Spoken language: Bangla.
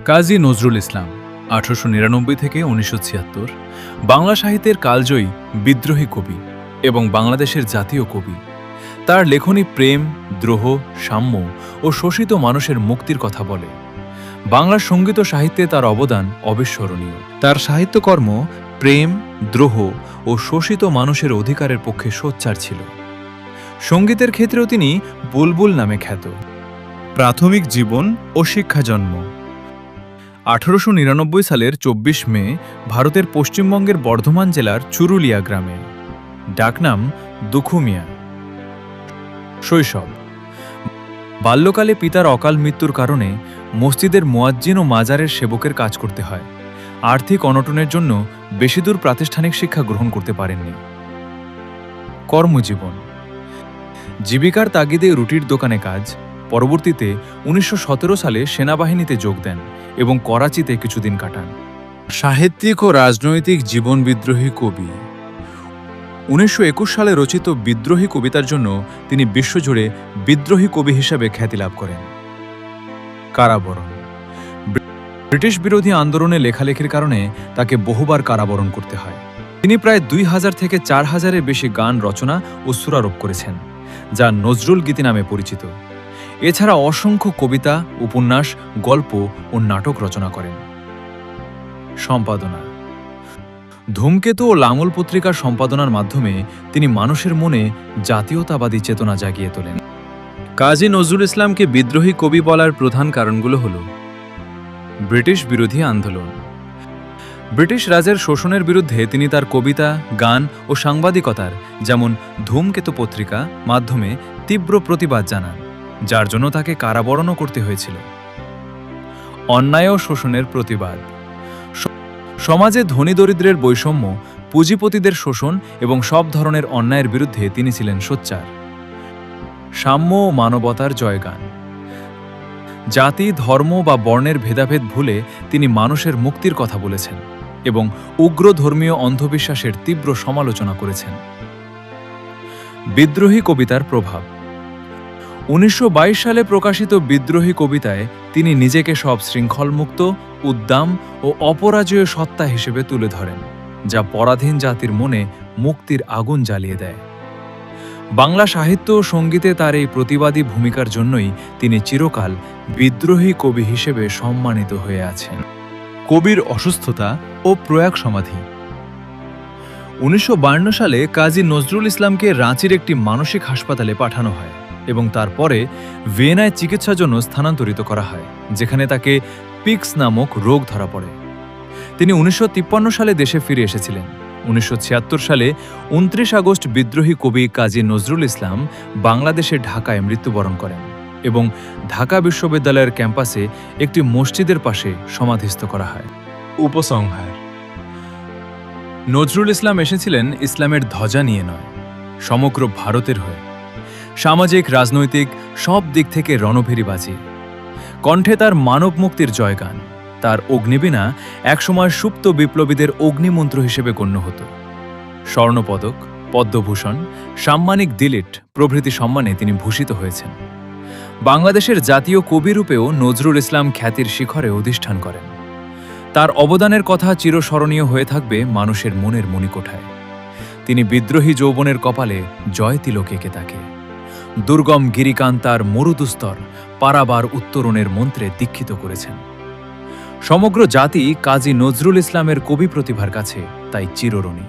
কাজী নজরুল ইসলাম ১৮৯৯ থেকে ১৯৭৬ বাংলা সাহিত্যের কালজয়ী বিদ্রোহী কবি এবং বাংলাদেশের জাতীয় কবি। তার লেখনী প্রেম, দ্রোহ, সাম্য ও শোষিত মানুষের মুক্তির কথা বলে। বাংলা সঙ্গীত সাহিত্যে তার অবদান অবিস্মরণীয়। তার সাহিত্যকর্ম প্রেম, দ্রোহ ও শোষিত মানুষের অধিকারের পক্ষে সোচ্চার ছিল। সঙ্গীতের ক্ষেত্রেও তিনি বুলবুল নামে খ্যাত। প্রাথমিক জীবন ও শিক্ষা জন্ম ১৮৯৯ সালের ২৪ মে ভারতের পশ্চিমবঙ্গের বর্ধমান জেলার চুরুলিয়া গ্রামে। ডাকনাম দুখু মিয়া। শৈশব বাল্যকালে পিতার অকাল মৃত্যুর কারণে মসজিদের মুয়াজ্জিন ও মাজারের সেবকের কাজ করতে হয়। আর্থিক অনটনের জন্য বেশিদূর প্রাতিষ্ঠানিক শিক্ষা গ্রহণ করতে পারেননি। কর্মজীবন জীবিকার তাগিদে রুটির দোকানে কাজ। পরবর্তীতে ১৯১৭ সালে সেনাবাহিনীতে যোগ দেন এবং করাচিতে কিছুদিন কাটান। সাহিত্যিক ও রাজনৈতিক জীবন বিদ্রোহী কবি ১৯২১ সালে রচিত বিদ্রোহী কবিতার জন্য তিনি বিশ্বজুড়ে বিদ্রোহী কবি হিসেবে খ্যাতি লাভ করেন। কারাবরণ ব্রিটিশ বিরোধী আন্দোলনে লেখালেখির কারণে তাকে বহুবার কারাবরণ করতে হয়। তিনি প্রায় ২,০০০ থেকে ৪,০০০-এর বেশি গান রচনা ও সুরারোপ করেছেন, যা নজরুল গীতি নামে পরিচিত। এছাড়া অসংখ্য কবিতা, উপন্যাস, গল্প ও নাটক রচনা করেন। সম্পাদনা ধূমকেতু ও লাঙল পত্রিকার সম্পাদনার মাধ্যমে তিনি মানুষের মনে জাতীয়তাবাদী চেতনা জাগিয়ে তোলেন। কাজী নজরুল ইসলামকে বিদ্রোহী কবি বলার প্রধান কারণগুলো হল: ব্রিটিশ বিরোধী আন্দোলন। ব্রিটিশ রাজের শোষণের বিরুদ্ধে তিনি তার কবিতা, গান ও সাংবাদিকতার, যেমন ধূমকেতু পত্রিকা মাধ্যমে তীব্র প্রতিবাদ জানান, যার জন্য তাকে কারাবরণও করতে হয়েছিল। অন্যায় ও শোষণের প্রতিবাদ সমাজে ধনী দরিদ্রের বৈষম্য, পুঁজিপতিদের শোষণ এবং সব ধরনের অন্যায়ের বিরুদ্ধে তিনি ছিলেন সোচ্চার। সাম্য ও মানবতার জয়গান জাতি, ধর্ম বা বর্ণের ভেদাভেদ ভুলে তিনি মানুষের মুক্তির কথা বলেছেন এবং উগ্র ধর্মীয় অন্ধবিশ্বাসের তীব্র সমালোচনা করেছেন। বিদ্রোহী কবিতার প্রভাব ১৯২২ সালে প্রকাশিত বিদ্রোহী কবিতায় তিনি নিজেকে সব শৃঙ্খলমুক্ত, উদ্দাম ও অপরাজেয় সত্তা হিসেবে তুলে ধরেন, যা পরাধীন জাতির মনে মুক্তির আগুন জ্বালিয়ে দেয়। বাংলা সাহিত্য ও সঙ্গীতে তার এই প্রতিবাদী ভূমিকার জন্যই তিনি চিরকাল বিদ্রোহী কবি হিসেবে সম্মানিত হয়ে আছেন। কবির অসুস্থতা ও প্রয়াগ সমাধি ১৯৫২ সালে কাজী নজরুল ইসলামকে রাঁচির একটি মানসিক হাসপাতালে পাঠানো হয় এবং তারপরে ভিয়েনায় চিকিৎসার জন্য স্থানান্তরিত করা হয়, যেখানে তাকে পিক্স নামক রোগ ধরা পড়ে। তিনি ১৯৫৩ সালে দেশে ফিরে এসেছিলেন। ১৯৭৬ সালে ২৯ আগস্ট বিদ্রোহী কবি কাজী নজরুল ইসলাম বাংলাদেশের ঢাকায় মৃত্যুবরণ করেন এবং ঢাকা বিশ্ববিদ্যালয়ের ক্যাম্পাসে একটি মসজিদের পাশে সমাধিস্থ করা হয়। উপসংহার নজরুল ইসলাম এসেছিলেন ইসলামের ধ্বজা নিয়ে নয়, সমগ্র ভারতের হয়ে। সামাজিক, রাজনৈতিক সব দিক থেকে রণভেরি বাজিয়ে। কণ্ঠে তার মানব মুক্তির জয়গান। তার অগ্নিবীণা একসময় সুপ্ত বিপ্লবীদের অগ্নিমন্ত্র হিসেবে গণ্য হতো। স্বর্ণপদক, পদ্মভূষণ, সাম্মানিক ডিলিট প্রভৃতি সম্মানে তিনি ভূষিত হয়েছেন। বাংলাদেশের জাতীয় কবিরূপেও নজরুল ইসলাম খ্যাতির শিখরে অধিষ্ঠান করেন। তার অবদানের কথা চিরস্মরণীয় হয়ে থাকবে মানুষের মনের মণিকোঠায়। তিনি বিদ্রোহী যৌবনের কপালে জয় তিলক এঁকে তাকে দুর্গম গিরিকান তার মরুদুস্তর পারাবার উত্তরণের মন্ত্রে দীক্ষিত করেছেন। সমগ্র জাতি কাজী নজরুল ইসলামের কবি প্রতিভার কাছে তাই চিরঋণী।